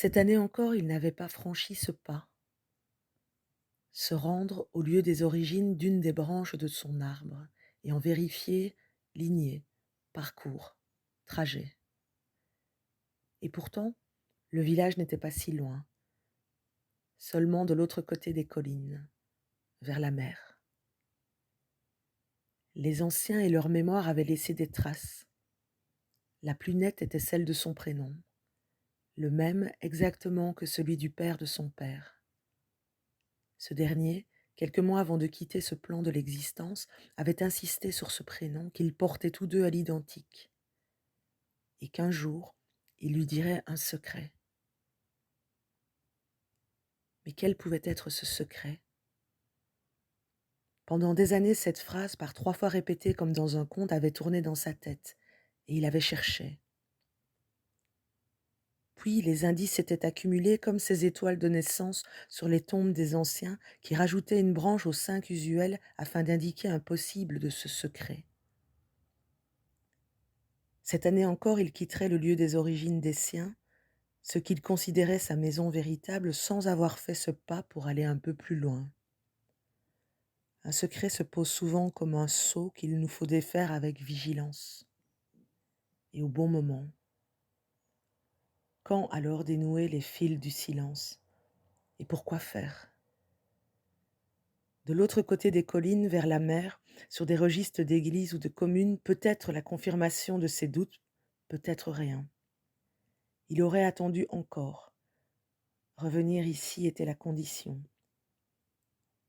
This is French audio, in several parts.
Cette année encore, il n'avait pas franchi ce pas, se rendre au lieu des origines d'une des branches de son arbre et en vérifier lignée, parcours, trajet. Et pourtant, le village n'était pas si loin, seulement de l'autre côté des collines, vers la mer. Les anciens et leur mémoire avaient laissé des traces. La plus nette était celle de son prénom, le même exactement que celui du père de son père. Ce dernier, quelques mois avant de quitter ce plan de l'existence, avait insisté sur ce prénom qu'ils portaient tous deux à l'identique, et qu'un jour, il lui dirait un secret. Mais quel pouvait être ce secret? Pendant des années, cette phrase, par 3 fois répétée comme dans un conte, avait tourné dans sa tête, et il avait cherché. Puis les indices s'étaient accumulés comme ces étoiles de naissance sur les tombes des anciens qui rajoutaient une branche aux 5 usuels afin d'indiquer un possible de ce secret. Cette année encore, il quitterait le lieu des origines des siens, ce qu'il considérait sa maison véritable, sans avoir fait ce pas pour aller un peu plus loin. Un secret se pose souvent comme un sceau qu'il nous faut défaire avec vigilance et au bon moment. Quand alors dénouer les fils du silence? Et pourquoi faire? De l'autre côté des collines, vers la mer, sur des registres d'églises ou de communes, peut-être la confirmation de ses doutes, peut-être rien. Il aurait attendu encore. Revenir ici était la condition.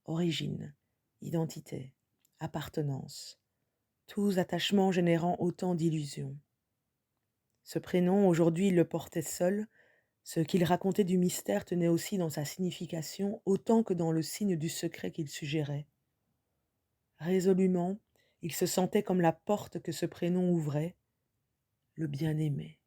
Origine, identité, appartenance, tous attachements générant autant d'illusions. Ce prénom, aujourd'hui, il le portait seul. Ce qu'il racontait du mystère tenait aussi dans sa signification autant que dans le signe du secret qu'il suggérait. Résolument, il se sentait comme la porte que ce prénom ouvrait, le bien-aimé.